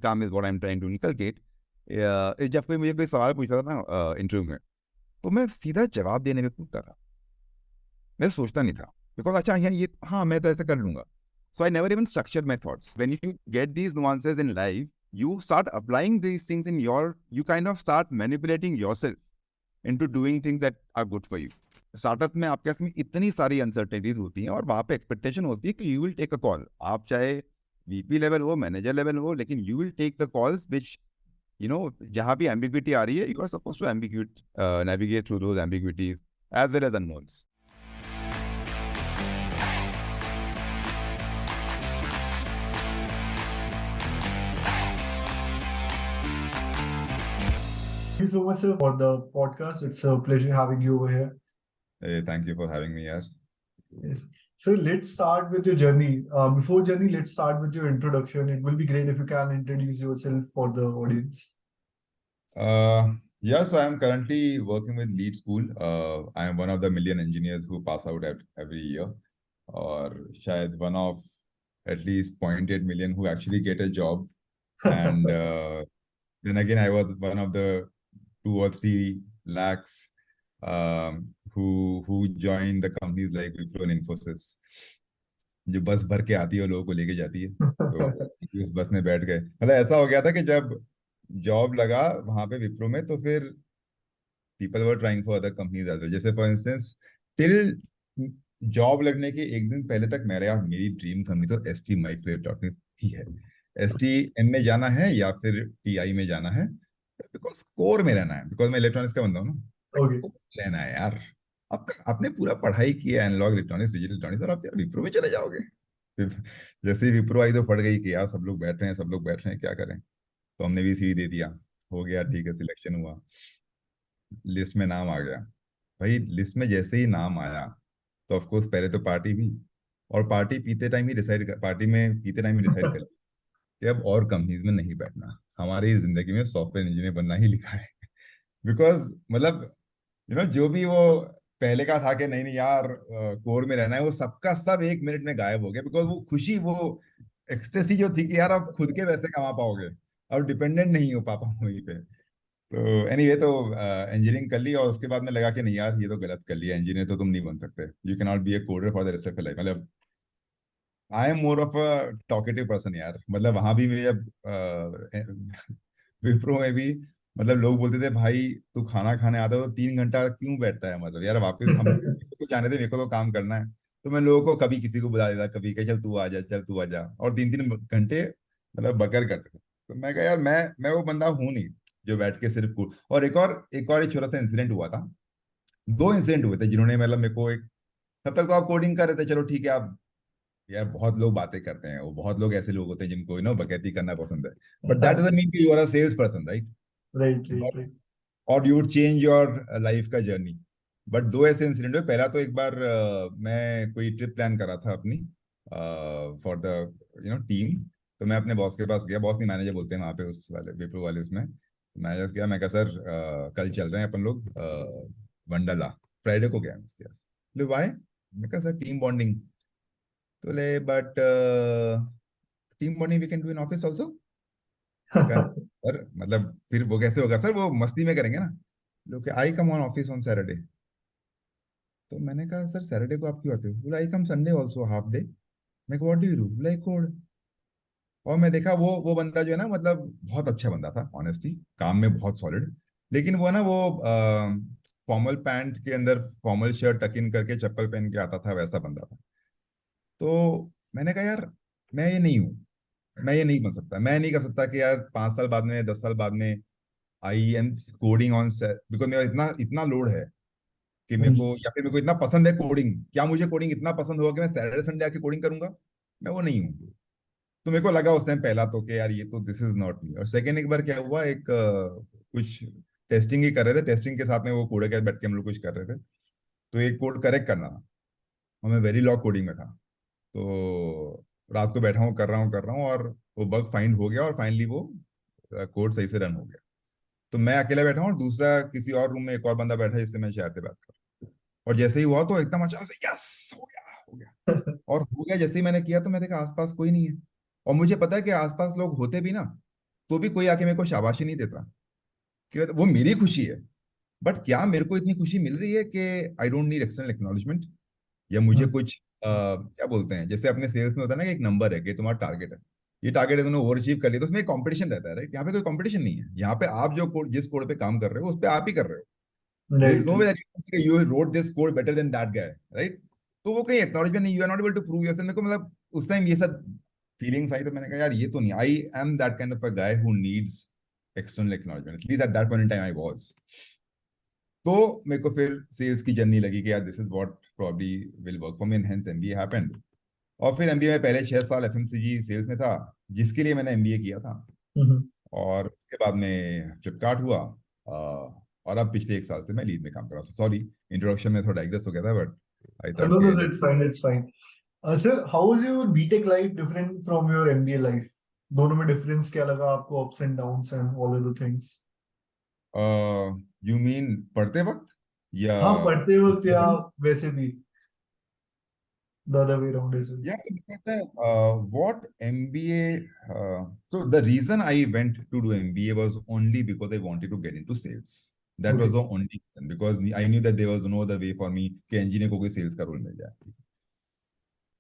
काम is what I am trying to inculcate. जब कोई मुझे कोई सवाल पूछता था ना इंटरव्यू में, तो मैं सीधा जवाब देने में कूदता था, मैं सोचता नहीं था, बिकॉज अच्छा यार ये हाँ मैं तो ऐसा कर लूंगा। So I never even structure my thoughts. When you get these nuances in life, you start applying these things in your, you kind of start manipulating yourself into doing things that are good for you. Startup में आपके इसमें इतनी सारी uncertainties होती हैं और वहाँ पे एक्सपेक्टेशन होती है कि you will take a call, आप चाहे वीपी लेवल हो, मैनेजर लेवल हो, लेकिन you will take the calls which you know, जहाँ भी एम्बिग्विटी आ रही है, you are suppose to ambiguate navigate through those ambiguities as well as unknowns. Thank you so much, sir, for the podcast. It's a pleasure having you over here. Hey, thank you for having me, yaar. Yes. So let's start with your journey. Before journey, let's start with your introduction. It will be great if you can introduce yourself for the audience. Yeah, so I'm currently working with Lead School. I am one of the million engineers who pass out every year, or शायद one of at least 0.8 million who actually get a job. And then again, I was one of the 2 or 3 lakhs who joined the companies like Wipro and Infosys, जो बस भर के आती है और लोगों को लेके जाती है। तो उस बस में बैठ गए, मतलब ऐसा हो गया था कि जब जॉब लगा वहां पे विप्रो में, तो फिर people were trying for other companies as well. जैसे फॉर इंस्टेंस, टिल जॉब लगने के एक दिन पहले तक मेरी ड्रीम कंपनी तो एस टी माइक्रो इलेक्ट्रॉनिक्स ही है। एस टी एम में जाना है या फिर टी आई में जाना है, बिकॉज कोर में रहना है, बिकॉज मैं इलेक्ट्रॉनिक्स का बंदा हूँ ना, Okay. कोर रहना है यार। आपने पूरा पढ़ाई की है एनालॉग इलेक्ट्रॉनिक्स, डिजिटल इलेक्ट्रॉनिक्स, और आप यार विप्रो में चले जाओगे। फिर जैसे ही विप्रो आई तो फट गई कि यार सब लोग बैठ रहे हैं, सब लोग बैठ रहे हैं, क्या करें। तो हमने भी सीवी दे दिया, हो गया, ठीक है, सिलेक्शन हुआ, लिस्ट में नाम आ गया। भाई लिस्ट में जैसे ही नाम आया तो ऑफ कोर्स पहले तो पार्टी हुई, और पार्टी में पीते टाइम ही डिसाइड कर लिया कि अब और कंपनीज में नहीं बैठना, हमारी जिंदगी में सॉफ्टवेयर इंजीनियर बनना ही लिखा है। बिकॉज मतलब जो भी वो पहले का था कि नहीं नहीं यार कोर में रहना है, वो सबका सब 1 मिनट में गायब हो गया। बिकॉज वो खुशी, वो एक्सटेसी जो थी कि यार अब खुद के पैसे कमा पाओगे, अब डिपेंडेंट नहीं हो पापा वहीं पे। तो एनीवे, तो इंजीनियरिंग कर ली, और उसके बाद में लगा कि नहीं यार ये तो गलत कर लिया, इंजीनियर तो तुम नहीं बन सकते, you can not be a coder for the rest of life. मतलब I am more of a talkative person यार। मतलब वहां भी मैं जब विप्रो में भी, मतलब लोग बोलते थे भाई तू खाना खाने आता है तो 3 घंटा क्यों बैठता है, मतलब यार वापस हम तो जाने दे, मेरे को तो काम करना है। तो मैं लोगों को कभी किसी को बुला देता, कभी कहे चल तू आ जा, चल तू आ जा, और 3 3 घंटे मतलब बकर करते थे। तो मैं कहा यार मैं वो बंदा हूँ नहीं जो बैठ के सिर्फ और एक छोटा सा इंसिडेंट हुआ था। 2 इंसिडेंट हुए थे जिन्होंने, मतलब मेरे को एक, तब तक तो आप कोडिंग कर रहे थे, चलो ठीक है आप, यार बहुत लोग बातें करते हैं, वो बहुत लोग ऐसे लोग होते हैं जिनको बकैती करना पसंद है, बट दैट डजंट मीन कि you are a sales person, right? Right, right, right. और you would change your life का जर्नी। बट 2 ऐसे इंसिडेंट हुए। पहला तो एक बार मैं कोई ट्रिप प्लान कर रहा था अपनी फॉर द टीम। तो मैं अपने बॉस के पास गया, बॉस नहीं मैनेजर बोलते हैं वहाँ पे, उस वाले विप्रो वाले उसमें। मैनेजर गया, मैं कहा सर कल चल रहे हैं अपन लोग वंडरला, फ्राइडे को गया मैं उसके पास। बोले वाई? मैं कहा सर टीम बॉन्डिंग। तो ले but team bonding we can do in office also. मैं कहा सर मतलब फिर वो कैसे होगा सर, वो मस्ती में करेंगे ना लोग, I come on office on Saturday. तो मैंने कहा सर सैटरडे को आप क्यों आते हो? बोला आई कम संडे ऑल्सो हाफ डे। मैं व्हाट डू यू डू? बोला कोड। और मैं देखा वो बंदा जो है ना, मतलब बहुत अच्छा बंदा था ऑनेस्टली, काम में बहुत सॉलिड, लेकिन वो ना वो फॉर्मल पैंट के अंदर फॉर्मल शर्ट टक इन करके चप्पल पहन के आता था, वैसा बंदा था। तो मैंने कहा यार मैं ये नहीं हूँ, मैं ये नहीं बन सकता, मैं नहीं कर सकता कि यार 5 साल बाद में, 10 साल बाद में I am coding on, because मेरा इतना इतना लोड है कि मेरे को, या फिर मेरे को इतना पसंद है कोडिंग, क्या मुझे कोडिंग इतना पसंद होगा कि मैं सैटरडे संडे आके कोडिंग करूंगा? मैं वो नहीं हूँ। तो मेरे को लगा उस टाइम पहला तो कि यार ये तो दिस इज नॉट मी। और सेकंड एक बार क्या हुआ, एक कुछ टेस्टिंग ही कर रहे थे, टेस्टिंग के साथ में वो कोड के बैठ के हम लोग कुछ कर रहे थे। तो एक कोड करेक्ट करना था, और मैं वेरी लॉ कोडिंग में था। तो रात को बैठा हूँ, कर रहा हूँ, और वो बग फाइंड हो गया, और फाइनली वो कोड सही से रन हो गया। तो मैं अकेला बैठा हूँ, और दूसरा किसी और रूम में एक और बंदा बैठा है जिससे मैं शेयर पे बात कर रहा हूँ। और जैसे ही हुआ तो एकदम अचानक से यस हो गया, हो गया। और हो गया जैसे ही मैंने किया तो मैं देखा आसपास कोई नहीं है। और मुझे पता है कि आसपास लोग होते भी ना तो भी कोई आके मेरे को शाबाशी नहीं देता, कि वो मेरी खुशी है, बट क्या मेरे को इतनी खुशी मिल रही है कि I don't need external acknowledgement, या मुझे हम्म, कुछ क्या बोलते हैं, जैसे अपने सेल्स में होता है ना कि एक नंबर है कि तुम्हारा टारगेट है, ये टारगेट है तुमने ओवर अचीव कर लिया, तो उसमें एक कंपटीशन रहता है, राइट? यहाँ पे कोई कंपटीशन नहीं है, यहाँ पे आप जो कोड, जिस कोड पे काम कर रहे हो उस पे आप ही कर रहे हो। There is right, no way right. That you wrote this code better than that guy, right? तो वो कहीं एक्नॉलेजमेंट नहीं, you are not able to prove yourself. मेरे को मतलब उस टाइम ये सब फीलिंग्स आई, तो मैंने कहा यार ये तो नहीं, I am that kind of a guy who needs external acknowledgement, at least at that point in time I was. तो मेरे को फिर सेल्स की जर्नी लगी कि यार this is what probably will work for me, and hence MBA happened. और फिर एमबीए में पहले 6 साल एफएमसीजी सेल्स में था, जिसके लिए मैंने एमबीए किया था। Mm-hmm. और उसके बाद में फ्लिपकार्ट हुआ, और अब पिछले 1 साल से मैं लीड में काम कर रहा हूँ। सॉरी, इंट्रोडक्शन में थोड़ा डाइग्रेस हो गया था, बट आई थॉट No, के no, let's. it's fine, it's fine. Sir, how is your BTech life different from your MBA life? दोनों में difference क्या लगा आपको, ups and downs and all other things? You mean पढ़ते वक्त या? हाँ, पढ़ते वक्त या वैसे भी, the other way around as well. Yeah, what MBA? So the reason I went to do MBA was only because I wanted to get into sales. That was Okay. the only reason, because I knew that there was no other way for me कि engineer को कोई sales का role मिल जाए।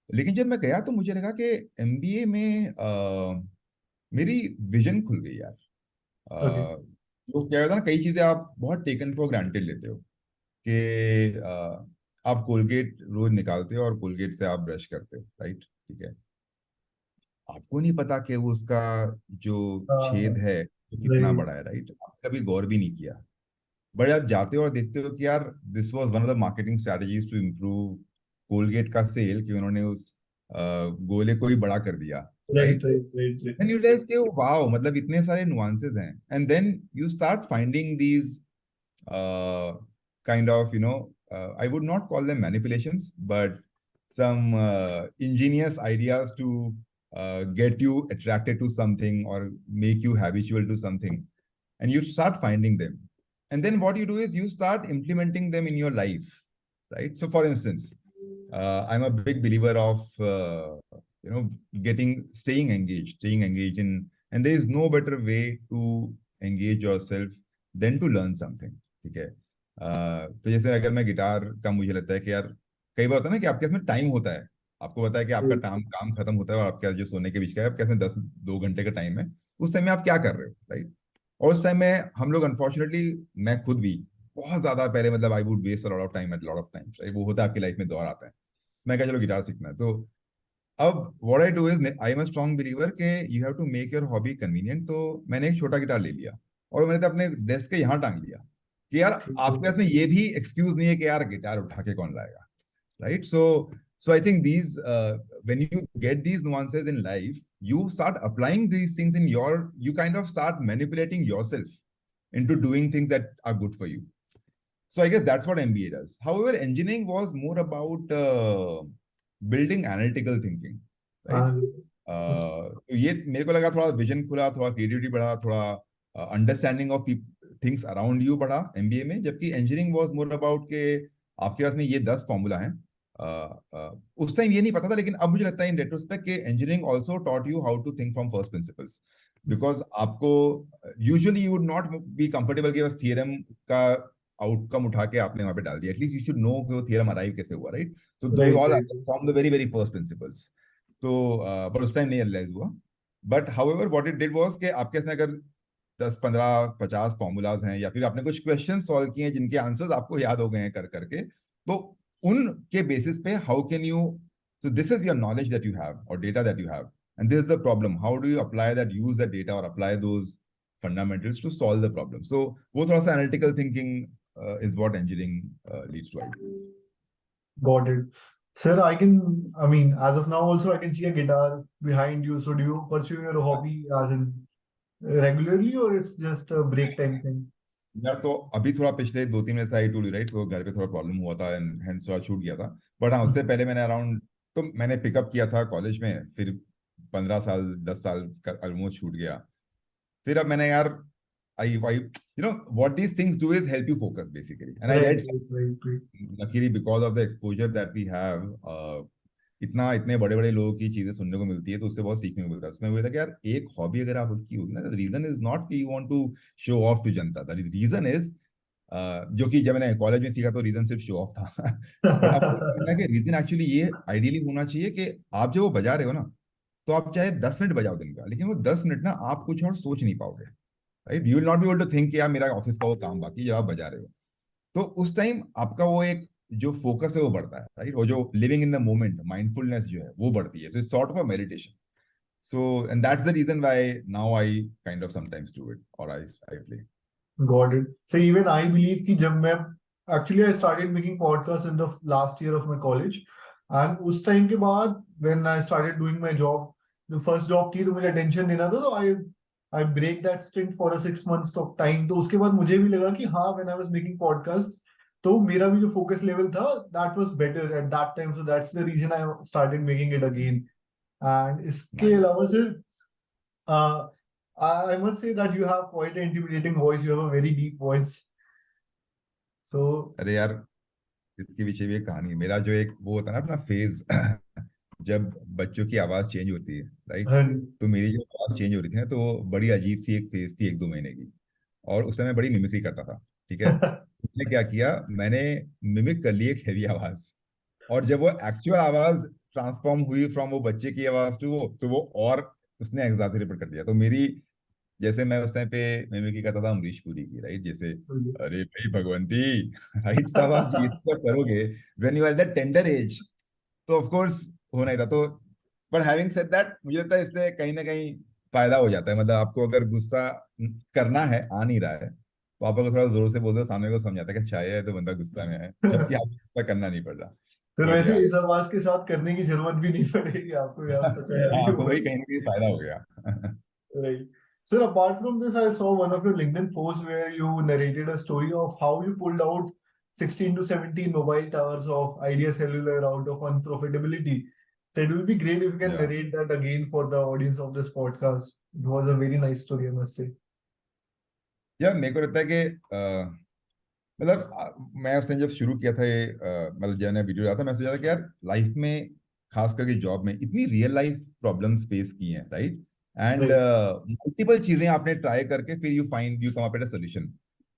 लेकिन जब मैं गया तो मुझे लगा कि MBA में मेरी विजन खुल गई यार। Okay. तो क्या होता है ना, कई चीजें आप बहुत टेकन फॉर ग्रांटेड लेते हो, कि आप कोलगेट रोज निकालते हो और कोलगेट से आप ब्रश करते हो, राइट? ठीक है, आपको नहीं पता कि वो उसका जो छेद Uh, है वो कितना right. बड़ा है, राइट? आपने कभी गौर भी नहीं किया। बट आप जाते हो और देखते हो कि यार this was one of the marketing strategies to improve Colgate का सेल, कि उन्होंने उस गोले को ही बड़ा कर दिया, Right, right? right, right, right. And you realize कि वाओ, मतलब इतने सारे नुआंसेस हैं, and then you start finding these kind of, I would not call them manipulations, but some ingenious ideas to get you attracted to something or make you habitual to something. And you start finding them. And then what you do is you start implementing them in your life, right? So, for instance, I'm a big believer of, staying engaged in, and there is no better way to engage yourself than to learn something. ठीक है? तो जैसे अगर मैं guitar का, मुझे लगता है कि यार कई बार होता है ना कि आपके इसमें टाइम होता है, आपको पता है कि आपका Right. काम काम खत्म होता है और आपके जो सोने के बीच का है, आपके इसमें 2 घंटे का टाइम है, उस टाइम में आप क्या कर रहे हो, राइट? और उस टाइम में हम लोग अनफॉर्चुनेटली, मैं खुद भी बहुत ज्यादा पहले, मतलब I would waste a lot of time at lot of times, वो होता है आपकी लाइफ में, दौर आता है। मैं क्या, चलो गिटार सीखना है, तो अब what I do is, I am a strong believer के you have to make your hobby convenient. तो मैंने एक छोटा गिटार ले लिया और मैंने तो अपने डेस्क के यहाँ टांग लिया, कि यार आपके पास में ये भी एक्सक्यूज नहीं है कि यार गिटार उठा के कौन लाएगा, right? So I think these when you get these nuances in life, you start applying these things in your, you kind of start manipulating yourself into doing things that are good for you. So I guess that's what MBA does. However, engineering was more about building analytical thinking, right? तो ये मेरे को लगा थोड़ा vision खुला, थोड़ा creativity बढ़ा, थोड़ा understanding of things around you बढ़ा एमबीए में, जबकि इंजीनियरिंग वाज मोर अबाउट के आपके पास में ये 10 फॉर्मूला हैं। उस टाइम ये नहीं पता था, लेकिन अब मुझे लगता है इन रेट्रोस्पेक्ट के engineering also taught you how to think from first principles, because आपको usually you would not be comfortable कि बस थियरम का आउटकम उठा के आपने वहां पे डाल दिया, एटलीस्ट यू शुड नो कि वो थियरम अराइव कैसे हुआ, right? So those Right, all right. From the very very first principles. तो बट उस टाइम नहीं रियलाइज हुआ। But however what it did was कि आपके इसमें अगर 10 15 50 फॉर्मूलाज हैं, या फिर आपने कुछ क्वेश्चन सॉल्व किए हैं जिनके आंसर्स आपको याद हो गए हैं कर करके, तो उनके बेसिस पे how can you, so this is your knowledge that you have or data that you have, and this is the problem, how do you apply that, use that data or apply those fundamentals to solve the problem. So वो थोड़ा सा analytical thinking is what engineering leads to, I believe. Got it. Sir, I mean, as of now also, I can see a guitar behind you. So do you pursue your hobby as in regularly or it's just a break time thing? यार तो अभी थोड़ा पिछले 2 3 महीने से I tool right, तो घर पे थोड़ा प्रॉब्लम हुआ था एंड हेंस थोड़ा छूट गया था। बट हाँ, उससे पहले मैंने अराउंड, तो मैंने पिकअप किया था कॉलेज में, फिर 15 साल 10 साल ऑलमोस्ट छूट गया। फिर अब मैंने यार, I what these things do is help you focus basically, and I Right, read right, right, right. luckily because of the exposure that we have, इतना इतने बड़े बड़े लोगों की चीजें सुनने को मिलती है, तो उससे बहुत सीखने को मिलता है। उसमें वो था कि यार एक हॉबी अगर आपकी होगी ना, रीजन इज नॉट कि you want to show off to जनता, दैट इज रीजन इज, जो कि जब मैंने कॉलेज में सीखा तो रीजन सिर्फ शो ऑफ था। बट अब मुझे समझ में आया कि रीजन एक्चुअली ये आइडियली होना चाहिए कि आप जो वो बजा रहे हो ना, तो आप चाहे 10 मिनट बजाओ दिन का, लेकिन वो 10 मिनट ना आप कुछ और सोच नहीं पाओगे, right? You will not be able to think यार मेरा ऑफिस का वो काम बाकी, जब आप बजा रहे हो तो उस टाइम आपका वो एक जो फोकस है वो बढ़ता है, राइट? और जो living in the moment, mindfulness जो है वो बढ़ती है, so it's sort of a meditation. So and that's the reason why now I kind of sometimes do it, और I play. Got it. So even I believe कि जब मैं actually I started making podcasts in the last year of my college, and उस time के बाद when I started doing my job, the first job थी तो मुझे attention देना था, तो I break that stint for a 6 months of time। तो उसके बाद मुझे भी लगा कि हाँ, when I was making podcasts तो मेरा भी जो focus level था that was better at that time, so that's the reason I started making it again। and इसके नाइस। अलावा sir, uh, I must say that you have quite an intimidating voice. You have a very deep voice. So, अरे यार, इसके पीछे भी एक कहानी है। मेरा जो एक वो होता है ना अपना फेज, जब बच्चों की आवाज चेंज होती है, राइट? हाँ जी। तो मेरी जो आवाज चेंज हो रही थी ना, तो वो बड़ी अजीब सी एक फेज थी 1-2 महीने की। और उस समय बड़ी मिमिक्री करता था, ठीक है? मैंने क्या किया, मैंने मिमिक कर ली एक हैवी आवाज, और जब वो एक्चुअल आवाज ट्रांसफॉर्म हुई फ्रॉम वो बच्चे की आवाज टू वो, तो वो और उसने एग्जैजरेट कर दिया। तो मेरी, जैसे मैं उस टाइम पे मिमिक्री करता था अमरीश पुरी की, राइट? जैसे अरे भाई भगवंती, राइट साहब, आप ये सब करोगे when you are that tender age, तो ऑफ कोर्स होना ही था। तो बट हैविंग सेड दैट, मुझे लगता है इससे कहीं ना कहीं फायदा हो जाता है। मतलब आपको अगर गुस्सा करना है, आ नहीं रहा है, तो आप अगर थोड़ा जोर से बोल दो, सामने को समझ आता है कि शायद है तो बंदा गुस्सा में है, जबकि आपको गुस्सा करना नहीं पड़ रहा। तो बट वैसे या, इस आवाज के साथ करने की जरूरत भी नहीं पड़ेगी आपको, आप सच है हाँ, अभी तो बोल। वही कहीं ना कहीं फायदा हो गया। Right. Sir, apart from this, I saw one of your LinkedIn posts where you narrated a story of how you pulled out 16 to 17 mobile towers of Idea Cellular out of unprofitability. So it will be great if you can या narrate that again for the audience of this podcast. It was a very nice story, I must say. या मेरे को लगता है कि मतलब मैं उसने जब शुरू किया था ये, मतलब जब मैं वीडियो डाला था, मैं सोचा था कि यार लाइफ में, खास करके जॉब में, इतनी रियल लाइफ प्रॉब्लम्स फेस की हैं, राइट? And Right. मल्टीपल चीजें आपने ट्राई करके फिर you come up with a solution.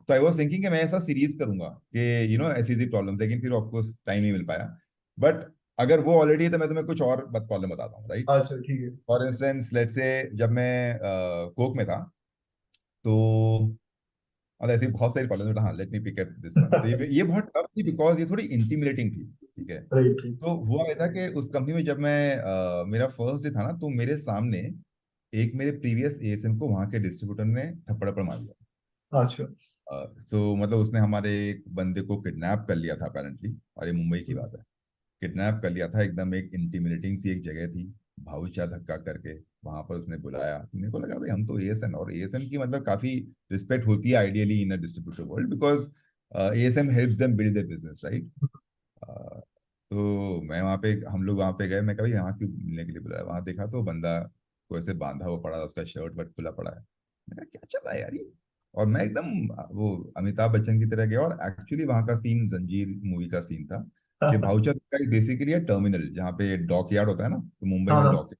तो आई वाज थिंकिंग कि मैं ऐसा सीरीज करूंगा कि ऐसी ऐसी प्रॉब्लम्स, लेकिन फिर ऑफ कोर्स टाइम नहीं मिल पाया। बट अगर वो ऑलरेडी है तो मैं तुम्हें कुछ और प्रॉब्लम बताता हूँ, राइट? अच्छा ठीक है। फॉर इंस्टेंस लेट्स से, जब मैं कोक में था, तो और ऐसी बहुत सारी प्रॉब्लम, हाँ let me pick up this one. तो ये बहुत टफ थी बिकॉज ये थोड़ी इंटिमिडेटिंग थी, ठीक है? Right right. तो हुआ ऐसा कि उस कंपनी में जब मैं मेरा फर्स्ट डे था ना, तो मेरे सामने एक मेरे प्रीवियस एएसएम को वहां के डिस्ट्रीब्यूटर ने थप्पड़ मार दिया। अच्छा। सो मतलब उसने हमारे एक बंदे को किडनैप कर लिया था अपेरेंटली, और ये मुंबई की बात है। किडनैप कर लिया था, एकदम एक इंटिमिडेटिंग सी एक जगह थी, भाऊचा धक्का करके वहां पर उसने बुलाया। मेरे को लगा भाई हम तो एएसएम, और एएसएम की मतलब काफी रिस्पेक्ट होती है ideally in a distributor world, because ASM helps them build their business, right? तो मैं वहाँ पे, हम लोग वहाँ पे गए, मैं कहा भाई यहाँ क्यों मिलने के लिए बुलाया? वहाँ देखा तो बंदा को ऐसे बांधा हुआ पड़ा, उसका शर्ट वर्ट खुला पड़ा है। मैंने कहा क्या चल रहा है यार ये? और मैं एकदम वो अमिताभ बच्चन की तरह गया, और एक्चुअली वहाँ का सीन जंजीर मूवी का सीन था, कि भाउचर का बेसिकली है टर्मिनल, जहाँ पे डॉक यार्ड होता है ना, तो मुंबई हाँ में हाँ। Dock,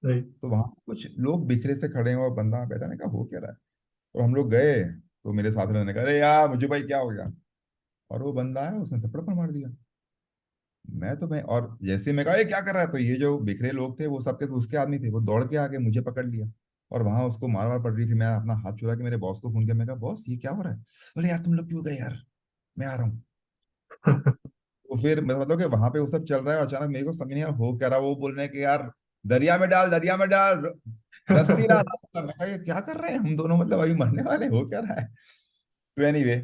right. तो वहाँ कुछ लोग बिखरे से खड़े हैं और बंदा वहाँ बैठा। ने कहा हो क्या रहा है? तो हम लोग गए, तो मेरे साथ में ने कहा अरे यार मुझे भाई क्या हो गया? और वो बंदा है, उसने थप्पड़ पर मार दिया। मैं और जैसे मैं कहा ये क्या कर रहा है, तो ये जो बिखरे लोग थे वो सबके उसके आदमी थे, वो दौड़ के आके मुझे पकड़ लिया, और वहां उसको मार मार पड़ रही थी। मैं अपना हाथ छुड़ा के मेरे बॉस को फोन किया, मैं कहा बॉस ये क्या हो रहा है? बोले यार तुम लोग क्यों गए यार, मैं आ रहा हूँ। तो फिर मतलब कि वहां पे वो सब चल रहा है, और अचानक मेरे को समझ नहीं आ रहा हो क्या रहा। वो बोल रहे हैं कि यार दरिया में डाल, दरिया में डाल, रस्सी ला, रस्सी ला। मैं कहा ये क्या कर रहे हैं हम दोनों, मतलब अभी मरने वाले, हो क्या रहा है? तो एनीवे,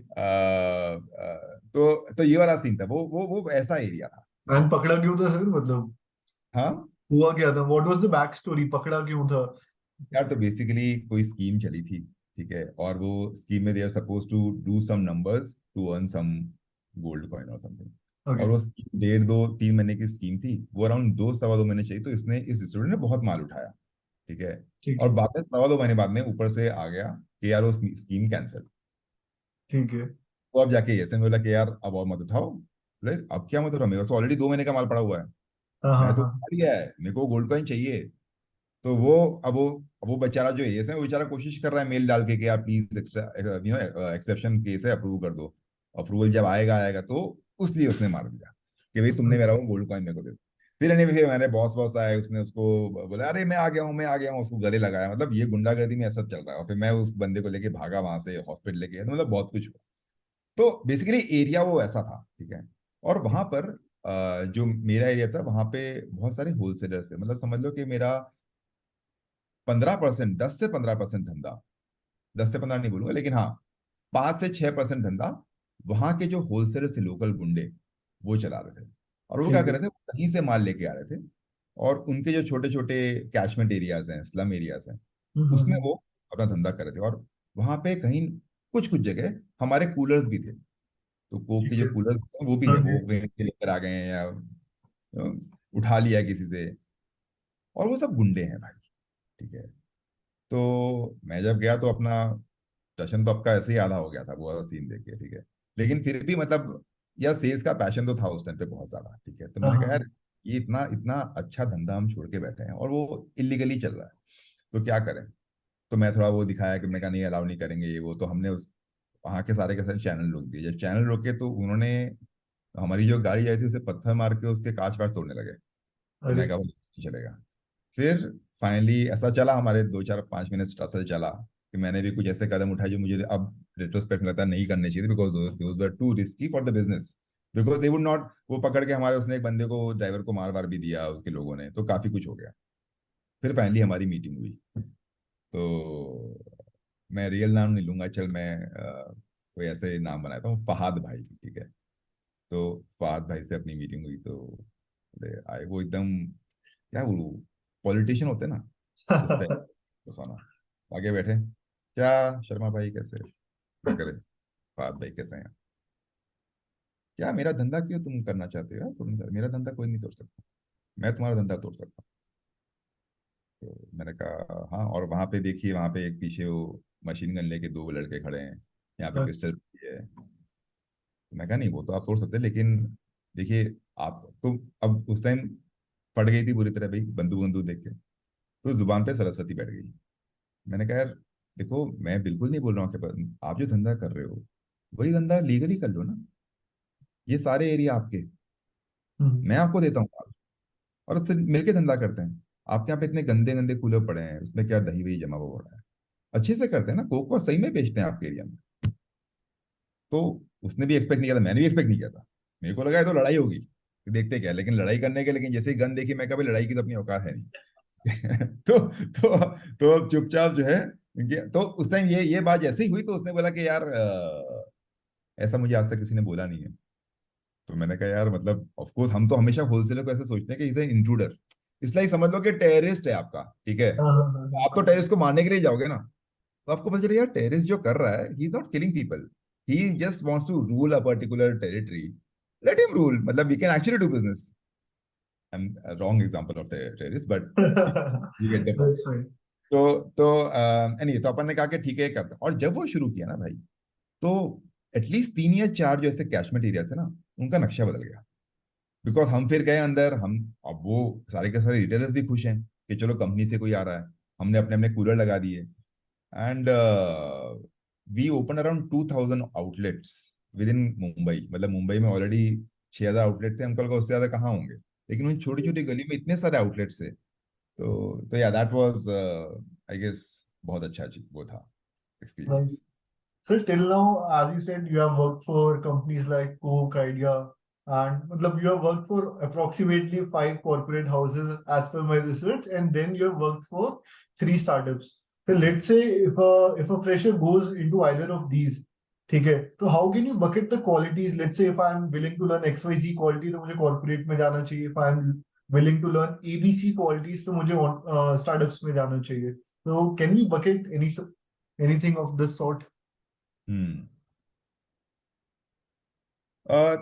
तो ये वाला सीन था, वो ऐसा एरिया था। एंड पकड़ा क्यों था सर, मतलब हाँ हुआ क्या था? What was the back story, पकड़ा क्यों था? यार, तो बेसिकली कोई स्कीम चली थी, ठीक है? और वो स्कीम में they are suppose to do some numbers to earn some gold coin और समथिंग। ओके। और वो स्कीम 1.5-2-3 महीने की स्कीम थी, वो अराउंड 2-2.25 महीने चाहिए। तो इसने, इस स्टूडेंट ने बहुत माल उठाया, ठीक है? ठीक और है। बाद में 2.25 महीने बाद में ऊपर से आ गया कि यार वो स्कीम कैंसिल। ठीक है। तो अब जाके एसएम बोला कि यार अब और मत उठाओ। बोले अब क्या मत उठाओ, मेरे पास ऑलरेडी 2 महीने का माल पड़ा हुआ है। हाँ हाँ मैं तो हाँ। उठा लिया है, मेरे को गोल्ड कॉइन चाहिए। तो वो अब वो बेचारा जो एस है वो बेचारा कोशिश कर रहा है मेल डाल के कि यार प्लीज एक्स्ट्रा एक्सेप्शन केस है, अप्रूव कर दो। अप्रूवल जब आएगा आएगा तो उसलिए उसने मार दिया कि भाई तुमने मेरा वो गोल्ड कॉइन मेरे को दे दो। फिर मैंने बॉस बॉस आए, उसने उसको बोला अरे मैं आ गया हूँ, मैं आ गया हूँ, उसको गले लगाया। मतलब ये गुंडागर्दी में ऐसा चल रहा है, और फिर मैं उस बंदे को लेके भागा वहां से, हॉस्पिटल लेके गया। तो मतलब बहुत कुछ हुआ। तो बेसिकली एरिया वो ऐसा था, ठीक है। और वहां पर जो मेरा एरिया था वहां पे बहुत सारे होलसेलर्स थे। मतलब समझ लो कि मेरा 15%, 10 से 15% धंधा, 10 से 15 नहीं बोलूंगा लेकिन हाँ 5 से 6% धंधा वहां के जो होलसेलर थे, लोकल गुंडे, वो चला रहे थे। और वो क्या ठीक कर है। रहे थे, वो कहीं से माल लेके आ रहे थे, और उनके जो छोटे छोटे कैचमेंट एरियाज हैं, स्लम एरियाज हैं, उसमें हम्म। वो अपना धंधा कर रहे थे। और वहां पे कहीं कुछ कुछ जगह हमारे कूलर्स भी थे। तो कोक के ठीक जो है। कूलर्स होते हैं वो भी हाँ है, जी। वो कहीं से लेकर आ गए हैं या उठा लिया किसी से। और वो सब गुंडे हैं भाई, ठीक है। तो मैं जब गया तो अपना टशन तो आपका ऐसे ही आधा हो गया था वो वाला सीन देख के, ठीक है। लेकिन फिर भी मतलब यार सेल्स का पैशन तो था उस टाइम पे बहुत ज्यादा, ठीक है। तो हाँ मैंने कहा यार हाँ। ये इतना इतना अच्छा धंधा हम छोड़ के बैठे हैं और वो इलीगली चल रहा है, तो क्या करें। तो मैं थोड़ा वो दिखाया कि मैं कहा नहीं अलाउ नहीं करेंगे ये वो। तो हमने उस वहाँ के सारे चैनल रोक दिए। जब चैनल रोके तो उन्होंने हमारी जो गाड़ी आई थी उसे पत्थर मार के उसके कांच वाच तोड़ने लगे। तो अरे। मैं कहा वो नहीं चलेगा। फिर फाइनली ऐसा चला, हमारे 2 4 5 मिनट असल चला कि मैंने भी कुछ ऐसे कदम उठाए जो मुझे अब रेट्रोस्पेक्ट में लगता है नहीं करने चाहिए, because those were to risky for the business. Because they would not, वो पकड़ के हमारे, उसने एक बंदे को, ड्राइवर को मार वार भी दिया उसके लोगों ने, तो काफी कुछ हो गया। फिर फाइनली हमारी मीटिंग हुई। तो मैं रियल नाम नहीं लूंगा, चल मैं कोई ऐसे नाम बनाता हूँ, फहाद भाई, ठीक है। तो फहाद भाई से अपनी मीटिंग हुई। तो आए वो एकदम, क्या बोलूं, पॉलिटिशियन होते हैं ना, इस टाइप तो सोना। आगे बैठे, क्या शर्मा भाई कैसे, क्या करे, फहाद भाई कैसे हैं, क्या मेरा धंधा क्यों तुम करना चाहते हो यार, मेरा धंधा कोई नहीं तोड़ सकता, मैं तुम्हारा धंधा तोड़ सकता हूँ। तो मैंने कहा हाँ। और वहां पे देखिए, वहां पे एक पीछे वो मशीन गन लेके 2 लड़के खड़े हैं, यहाँ पे बस। पिस्टल भी है। तो मैं कहा नहीं वो तो आप तोड़ सकते हैं, लेकिन देखिए आप तो, अब उस टाइम फट गई थी बुरी तरह भाई, बंदूक बंदूक देख के। तो जुबान पे सरस्वती बैठ गई। मैंने कहा यार देखो, मैं बिल्कुल नहीं बोल रहा हूँ कि आप जो धंधा कर रहे हो वही धंधा लीगली कर लो ना, ये सारे एरिया आपके, हम्म। मैं आपको देता हूँ माल, और उससे मिलके धंधा करते हैं। आपके यहाँ पे इतने गंदे गंदे कूलर पड़े हैं, उसमें क्या दही वही जमा हुआ पड़ा है, अच्छे से करते हैं ना, कोक को सही में बेचते हैं आपके एरिया में। तो उसने भी एक्सपेक्ट नहीं किया था, मैंने भी एक्सपेक्ट नहीं किया था। मेरे को लगा ये तो लड़ाई होगी, कि देखते क्या है। लेकिन लड़ाई करने के, लेकिन जैसे ही गन देखी मैं कहा भाई लड़ाई की तो अपनी औकात है नहीं। तो अब चुपचाप जो है तो उस टाइम ये बात जैसे ही हुई तो उसने बोला कि यार ऐसा मुझे आज तक किसी ने बोला नहीं है। तो मैंने कहा यार मतलब ऑफ कोर्स हम तो हमेशा होलसेलर को ऐसे सोचते हैं कि इज इंट्रूडर, इसलिए समझ लो कि टेररिस्ट है आपका, ठीक है। हाँ हाँ हाँ हाँ। आप तो टेररिस्ट को मारने के लिए जाओगे ना। तो आपको पता चले यार टेररिस्ट जो कर रहा है he is not killing people, he just wants to rule a particular territory, let him rule, मतलब we can actually do business. I am wrong example of terrorist but you get the point. That's right. तो any तो अपन ने कहा कि ठीक है करते हैं। और जब वो शुरू किया ना भाई, तो एटलीस्ट 3 या 4 जो ऐसे कैचमेंट एरिया थे ना, उनका नक्शा बदल गया। बिकॉज हम फिर गए अंदर, हम, अब वो सारे के सारे रिटेलर्स भी खुश हैं कि चलो कंपनी से कोई आ रहा है। हमने अपने अपने कूलर लगा दिए, and we open around 2000 outlets within Mumbai. मतलब मुंबई में ऑलरेडी 6000 आउटलेट थे, हमको लगा उससे ज्यादा कहाँ होंगे, लेकिन उन छोटी छोटी गली में इतने सारे आउटलेट्स थे। तो या दैट वाज आई गेस बहुत अच्छा वो था Right. Experience. So till now, as you said, you have worked for companies like Coke, Idea, and matlab, you have worked for approximately 5 corporate houses as per my research, and then you have worked for 3 startups. So let's say if a fresher goes into either of these, ठीक है, तो how can you bucket the qualities? Let's say if I'm willing to learn XYZ quality, तो मुझे corporate में जाना चाहिए. If I'm willing to learn ABC qualities, तो मुझे startups में जाना चाहिए. So can we bucket anything of this sort? हम्म।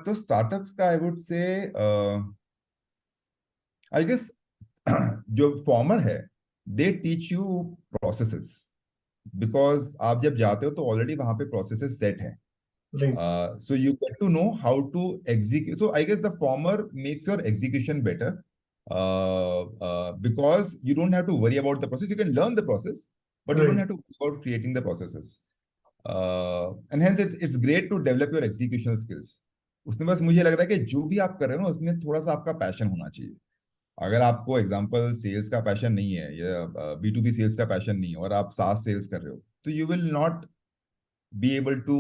तो स्टार्टअप्स का I would say I guess जो फॉर्मर है, they teach you processes, because आप जब जाते हो तो ऑलरेडी वहां पे प्रोसेसेस सेट हैं। Right. So you get to know how to execute. So I guess the former makes your execution better. because you don't have to worry about the process. You can learn the process, but you don't Right. have to worry about creating the processes. And hence it's great to develop your executional skills. उसमें बस मुझे लग रहा है कि जो भी आप कर रहे हो ना उसमें थोड़ा सा आपका पैशन होना चाहिए. अगर आपको एग्जांपल सेल्स का पैशन नहीं है या B2B सेल्स का पैशन नहीं है और आप SaaS सेल्स कर रहे हो तो you will not be able to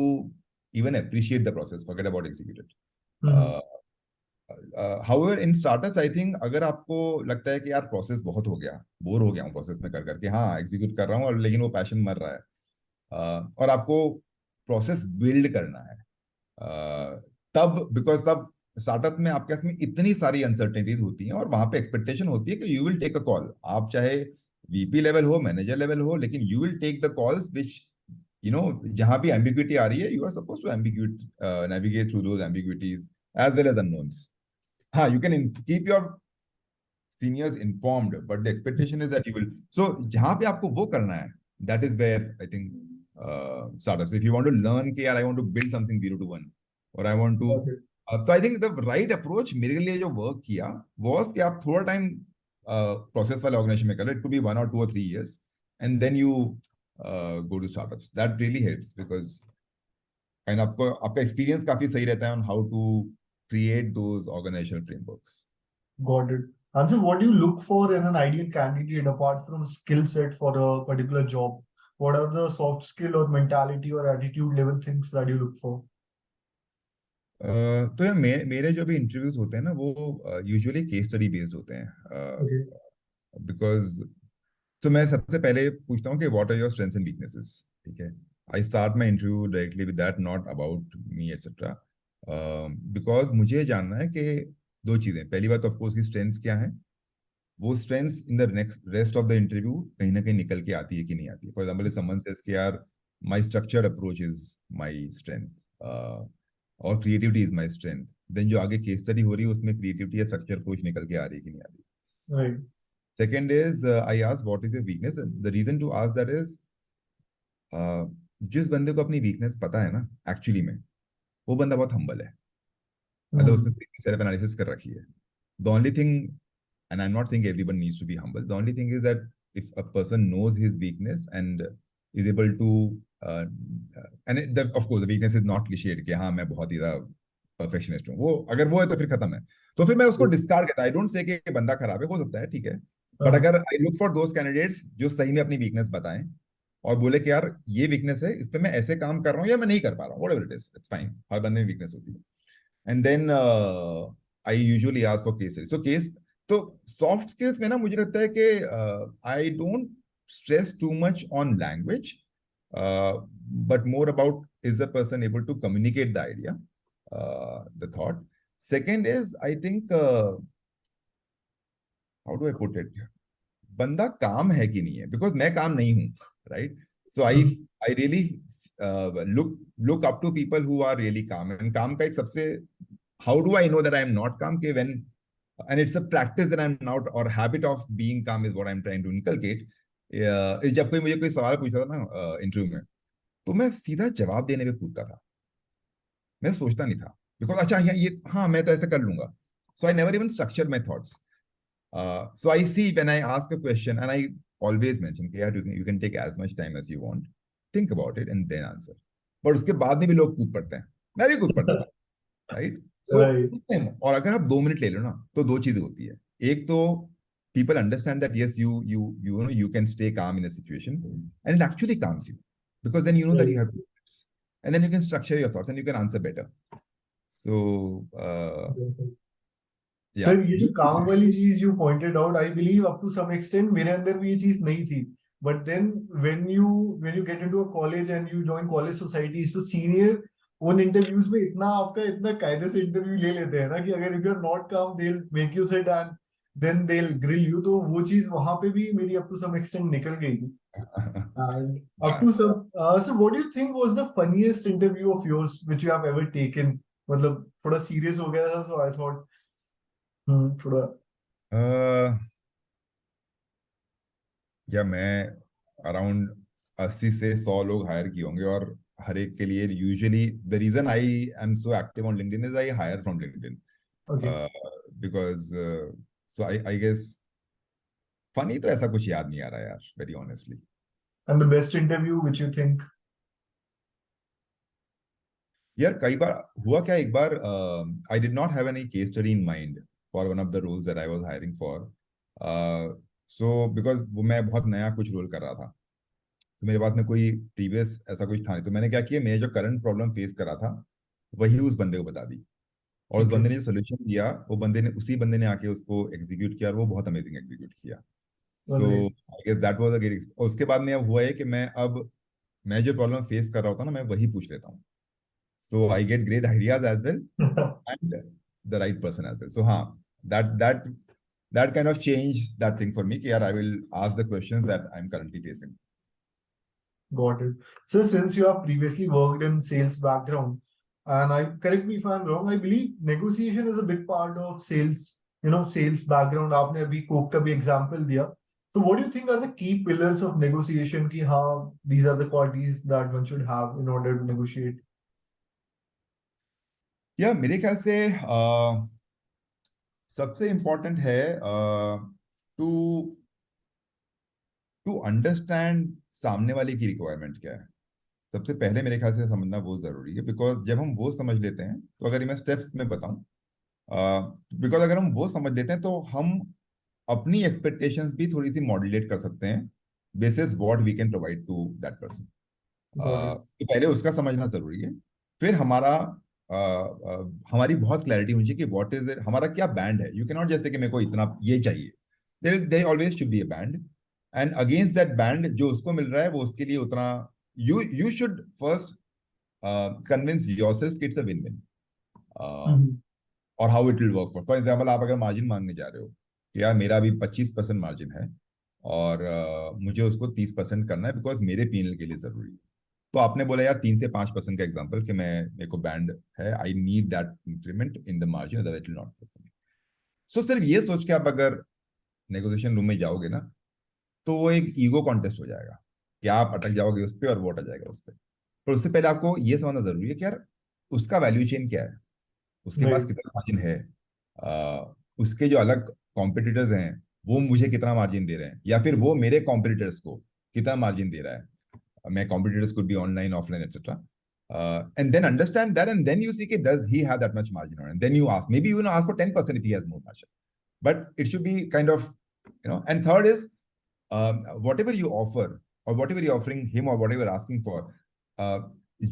even appreciate the process, forget about execute it. Hmm. However, in startups, I think अगर आपको लगता है कि यार प्रोसेस बहुत हो गया, बोर हो गया हूँ प्रोसेस में कर करके, हाँ एग्जीक्यूट कर रहा हूँ और लेकिन वो पैशन मर रहा है, और आपको प्रोसेस बिल्ड करना है, तब बिकॉज तब स्टार्टअप में आपके पास में इतनी सारी अनसर्टेनिटीज होती हैं और वहां पे एक्सपेक्टेशन होती है कि you will take a call. आप चाहे VP लेवल हो, मैनेजर लेवल हो, लेकिन you will take the calls which जहां भी एम्बिग्विटी आ रही है you are suppose to navigate through those ambiguities as well as unknowns. हाँ, you can keep your seniors informed, but the expectation is that you will. So जहाँ पे आपको वो करना है, that is where I think startups. If you want to learn कि यार I want to build something 0 to 1, or I want to, Okay. तो I think the right approach मेरे लिए जो work किया was कि आप थोड़ा time process वाले organization में कर लो. It could be 1 or 2 or 3 years, and then you go to startups. That really helps because and आपको आपका experience काफी सही रहता है on how to create those organizational frameworks. Got it. And so what do you look for in an ideal candidate apart from skill set for a particular job? What are the soft skill or mentality or attitude level things that you look for? तो यार मेरे जो भी interviews होते हैं ना वो usually case study based होते हैं. Okay. बिकॉज तो मैं सबसे पहले पूछता हूँ कि what are your strengths and weaknesses. ठीक है, I start my interview directly with that, not about me etcetera, because मुझे जानना है कि दो चीजें. पहली बात ऑफ कोर्स की स्ट्रेंथ्स क्या है, वो strengths in the next rest of the interview कहीं ना कहीं निकल के आती है कि नहीं आती है. फॉर एग्जाम्पल समवन सेज कि यार my structured approach is my strength और creativity is my strength, then जो आगे केस स्टडी हो रही है उसमें क्रिएटिविटी या स्ट्रक्चर अप्रोच निकल के आ रही है कि नहीं आ रही. Right. Second is I ask what is your weakness. And the reason to ask that is जिस बंदे को अपनी वीकनेस पता है ना एक्चुअली में, वो बंदा बहुत हम्बल है. मतलब उसने सेल्फ एनालिसिस कर रखी है. The only thing, and I'm not saying everyone needs to be humble, the only thing is that if a person knows his weakness and is able to and of course the weakness is not cliched कि हाँ मैं बहुत ही perfectionist हूँ, वो अगर वो है तो फिर खत्म है. तो फिर मैं उसको डिस्कार्ड करता. आई डोंट से कि बंदा खराब है, हो सकता है, ठीक है, बट अगर I look for those candidates जो सही में अपनी वीकनेस बताएं और बोले कि यार ये वीकनेस है, इस पे मैं ऐसे काम कर रहा हूँ या मैं नहीं कर पा रहा हूँ, whatever it is, it's fine, हर बंदे में वीकनेस होती है. And then I usually ask for cases. So case, तो सॉफ्ट स्किल्स में ना मुझे लगता है कि I don't stress too much on language, but more about is the person able to communicate the idea, the thought. Second is I think how do I put it, बंदा काम है कि नहीं है, बिकॉज मैं काम नहीं हूं, right. So I really look up to people who are really calm. And काम का एक सबसे, how do I know that I am not calm, कि when, and it's a practice that I'm not, or habit of being calm is what I'm trying to inculcate. जब कोई मुझे कोई सवाल पूछता था ना इंटरव्यू में, तो मैं सीधा जवाब देने पे कूदता था. मैं सोचता नहीं था, बिकॉज अच्छा ये हाँ मैं तो ऐसे कर लूंगा. So I never even structure my thoughts. So I see when I ask a question, and I always mention, yeah, you can take as much time as you want, think about it, and then answer. पर उसके बाद में भी लोग कूद पड़ते हैं, मैं भी कूद पड़ता था, राइट. सो और अगर आप 2 मिनट ले लो ना तो दो चीजें होती है. एक तो people understand that yes, you know you can stay calm in a situation, and it actually calms you because then you know that you have 2 minutes, and then you can structure your thoughts and you can answer better. So sir ये जो काम वाली चीज you pointed out, I believe up to some extent मेरे अंदर भी ये चीज नहीं थी. But then when you get into a college and you join college societies, तो सीनियर उन इंटरव्यूज में इतना आपका इतना कायदे से इंटरव्यू ले लेते हैं ना कि अगर if you are not calm they will make you sit and then they will grill you. तो वो चीज वहां पे भी मेरी अप टू सम एक्सटेंट निकल गई थी. And up to some, so what do you think was the funniest interview of yours which you have ever taken? मतलब थोड़ा सीरियस हो गया था, so I thought थोड़ा. या मैं अराउंड 80 से 100 लोग हायर किए होंगे और हर एक के लिए usually the reason I am so active on LinkedIn is I hire from LinkedIn Okay. Because so I guess funny तो ऐसा कुछ याद नहीं आ रहा यार, very honestly. And the best interview which you think? यार कई बार हुआ क्या, एक बार I did not have any case study in mind for one of the roles that I was hiring for. So because वो मैं बहुत नया कुछ रोल कर रहा था, तो मेरे पास में कोई प्रीवियस ऐसा कुछ था नहीं, तो मैंने क्या किया, मैं जो करंट प्रॉब्लम फेस कर रहा था वही उस बंदे को बता दी, और उस Okay. बंदे ने जो सोल्यूशन दिया, वो बंदे ने उसी बंदे ने आके उसको एग्जीक्यूट किया, और वो बहुत अमेजिंग एग्जीक्यूट किया। So Alright. I guess that was a great. और उसके बाद में अब हुआ है कि मैं जो प्रॉब्लम फेस कर रहा होता हूँ ना, मैं वही पूछ लेता हूँ। So I get great ideas as well and the right person as well. So, that kind of changed that thing for me. कि यार, I will ask the questions that I'm currently facing. Got it. So since you have previously worked in sales background, and I correct me if I'm wrong, I believe negotiation is a big part of sales, sales background. आपने अभी Coke का भी example दिया. So what do you think are the key pillars of negotiation कि हाँ, these are the qualities that one should have in order to negotiate? या मेरे ख्याल से सबसे इम्पोर्टेंट है टू टू अंडरस्टैंड सामने वाले की रिक्वायरमेंट क्या है। सबसे पहले मेरे ख्याल से समझना बहुत जरूरी है, बिकॉज जब हम वो समझ लेते हैं, तो अगर मैं स्टेप्स में बताऊं, बिकॉज अगर हम वो समझ लेते हैं तो हम अपनी एक्सपेक्टेशंस भी थोड़ी सी मॉड्यूलेट कर सकते हैं, basis what we can provide to that person. Got it. तो पहले उसका समझना जरूरी है। फिर हमारी बहुत क्लैरिटी होनी चाहिए कि व्हाट इज इट, हमारा क्या बैंड है। यू कैन नॉट जैसे कि मेरे को इतना ये चाहिए, they always should be a band, and against that band जो उसको मिल रहा है वो उसके लिए उतना, you should first convince yourself कि it's a win win, Mhm. और how it will work. For example, आप अगर मार्जिन मांगने जा रहे हो कि यार मेरा अभी 25% मार्जिन है, और मुझे उसको 30% करना है बिकॉज मेरे पीएनएल के लिए जरूरी है। तो आपने बोला यार 3 से 5% का एग्जांपल कि मैं, मेरे को बैंड है, I need that increment in the margin, otherwise it will not work for me. So सिर्फ ये सोच के आप अगर नेगोशिएशन रूम में जाओगे ना, तो वो एक ईगो कॉन्टेस्ट हो जाएगा कि आप अटक जाओगे उस पर और वो अटक जाएगा उस पर। पर उससे पहले आपको ये समझना जरूरी है कि यार उसका वैल्यू चेन क्या है, उसके पास Right. कितना मार्जिन है, उसके जो अलग कॉम्पिटिटर्स हैं वो मुझे कितना मार्जिन दे रहे हैं, या फिर वो मेरे कॉम्पिटिटर्स को कितना मार्जिन दे रहा है। My competitors could be online, offline, etc. And then understand that, and then you see, okay, does he have that much margin on it? And then you ask, maybe you ask for 10% if he has more margin, but it should be kind of, And third is, whatever you offer, or whatever you're offering him, or whatever you're asking for, uh,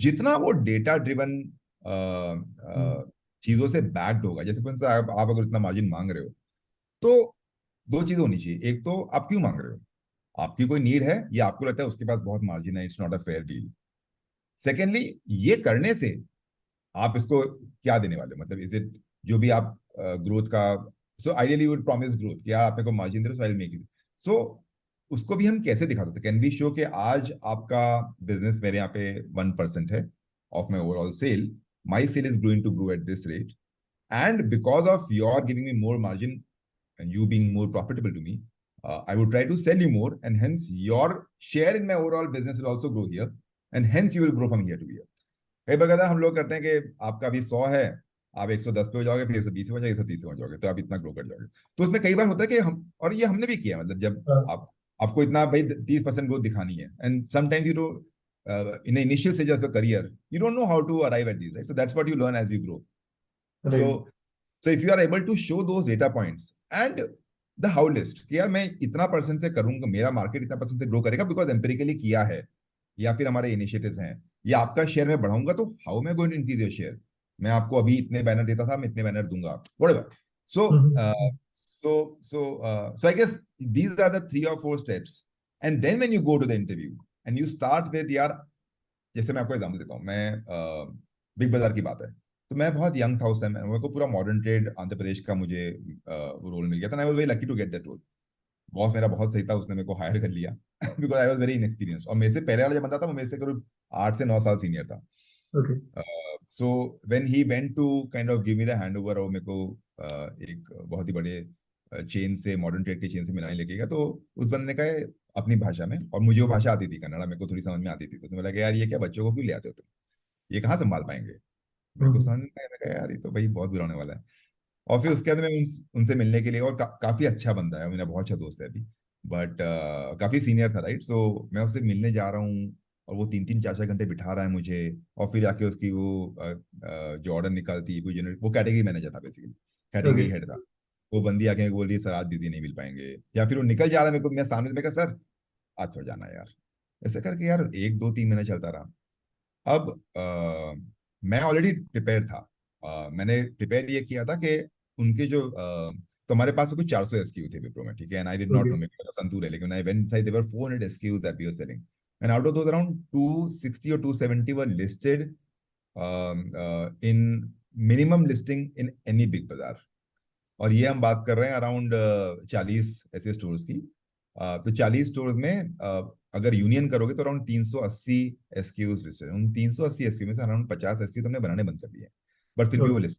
जितना वो data driven Mm. चीजों से backed होगा, जैसे for instance आप अगर इतना margin मांग रहे हो, तो दो चीजें होनी चाहिए। एक तो आप क्यों मांग रहे हो, आपकी कोई नीड है या आपको लगता है उसके पास बहुत मार्जिन है, it's not a fair deal. Secondly, ये करने से आप इसको क्या देने वाले हो, मतलब इज इट जो भी आप ग्रोथ का, so ideally would promise growth कि यार आप मेरे को मार्जिन दे रहे हो, सो आई विल मेक इट। सो उसको भी हम कैसे दिखा सकते हैं, कैन वी शो कि आज आपका बिजनेस मेरे यहाँ पे 1% है of my overall sale, my sale is growing to grow at this rate, and because of your giving me more margin and you being more profitable to me, I would try to sell you more, and hence your share in my overall business will also grow here, and hence you will grow from here to here. कई बार कहता हम लोग करते हैं कि आपका अभी 100 है, आप 110 पे हो जाओगे, फिर 120 पे हो जाओगे, 130 पे हो जाओगे, तो आप इतना ग्रो कर जाओगे। तो उसमें कई बार होता है कि हम, और ये हमने भी किया, मतलब जब Uh, आप, आपको इतना भाई 30% ग्रोथ दिखानी है, and sometimes you do in the initial stage of your career, you don't know how to arrive at these, right? So that's what you learn as you grow. So right. so if you are able to show those data points and the how list कि यार मैं इतना percent से करूंगा, मेरा market इतना percent से grow करेगा बिकॉज एम्पेरिकली किया है, या फिर हमारे इनिशिएटिव्स हैं, या आपका शेयर मैं बढ़ाऊंगा, तो हाउ मैं going to increase your share. मैं आपको अभी इतने बैनर देता था, मैं इतने बैनर दूंगा, whatever. So Mhm. so I guess these are the 3 or 4 steps, and then when you go to the interview and you start with, यार जैसे मैं आपको एग्जाम्पल देता हूँ, मैं बिग बाजार की बात है, तो मैं बहुत यंग था उस टाइम, मेरे को पूरा मॉडर्न ट्रेड आंध्र प्रदेश का मुझे वो रोल मिल गया था, I was very lucky to get that role. Boss मेरा बहुत सही था, उसने मेरे को हायर कर लिया because I was very inexperience, और मेरे से पहले वाला जो बंदा था वो मेरे से करीब 8 से 9 साल सीनियर था। Okay. So when he went to kind of give me the hand over, और मेरे को एक बहुत ही बड़े चेन से, मॉडर्न ट्रेड के चेन से मिलाने लगेगा, तो उस बंदे ने कहा अपनी भाषा में, और मुझे वो भाषा आती थी कन्नड़ा, मेरे को थोड़ी समझ में आती थी, तो उसने बोला कि यार ये क्या बच्चों को क्यों ले आते हो तुम, ये कहाँ संभाल पाएंगे। मेरे को Mhm. समझ में आया, मैंने कहा यार ये तो भाई बहुत बुरा होने वाला है। और फिर उसके बाद मैं उनसे मिलने के लिए, और काफी अच्छा बंदा है, मेरा बहुत अच्छा दोस्त है अभी, बट काफी सीनियर था, राइट। सो मैं उससे मिलने जा रहा हूँ, और वो 3-3 4-4 घंटे बिठा रहा है मुझे, और फिर आके उसकी वो जो ऑर्डर निकालती है, वो यूनिट, वो कैटेगरी मैनेजर था बेसिकली, कैटेगरी ओके। हेड था। वो बंदी आके बोल रही है, सर आज बिजी नहीं मिल पाएंगे, या फिर वो निकल जा रहा है, मेरे को, मैं सामने से, मैं कहा सर आज छोड़ जाना यार। ऐसे करके यार 1 2 3 महीने चलता रहा। अब मैं ऑलरेडी प्रिपेयर था। मैंने प्रिपेयर ये किया था कि उनके जो तो हमारे पास तो कुछ 400 एसक्यू थे विप्रो में, ठीक है, and I did not okay. No, मेरे को पता संतूर है, लेकिन I went side there were 400 SKUs that we were selling, and out of those around 260 or 270 were listed in minimum listing in any big Bazaar. और ये हम बात कर रहे हैं अराउंड 40 ऐसे स्टोर्स की। तो 40 स्टोर्स में अगर यूनियन करोगे तो अराउंड 380 एसक्यूज लिस्टेड। उन 380 एसक्यू में से अराउंड 50 एसक्यू तुमने बनाने बंद कर दिए, बट फिर भी वो ओके। लिस्ट,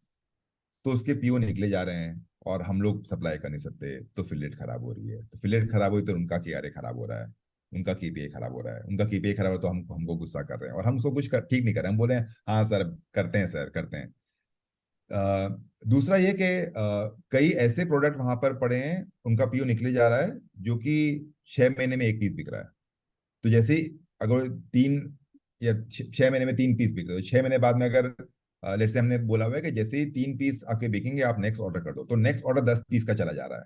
तो उसके पीओ निकले जा रहे हैं, और हम लोग सप्लाई कर नहीं सकते, तो फिलेट खराब हो रही है, तो फिलेट खराब हुई तो उनका केआरए खराब हो रहा है, उनका केपीए खराब हो रहा है, उनका केपीए खराब हो, तो हम हमको गुस्सा कर रहे हैं, और हम उसको कुछ ठीक नहीं कर रहे हैं, हम बोल रहे हैं हाँ सर करते हैं, सर करते हैं। दूसरा ये कि कई ऐसे प्रोडक्ट वहां पर पड़े हैं, उनका पीओ निकले जा रहा है, जो कि 6 महीने में एक पीस बिक रहा है। तो जैसे ही अगर 6 महीने में 3 पीस बिक रहे, तो 6 महीने बाद में अगर लेट से हमने बोला हुआ है कि जैसे ही 3 पीस आके बिकेंगे आप नेक्स्ट ऑर्डर कर दो, तो नेक्स्ट ऑर्डर 10 पीस का चला जा रहा है,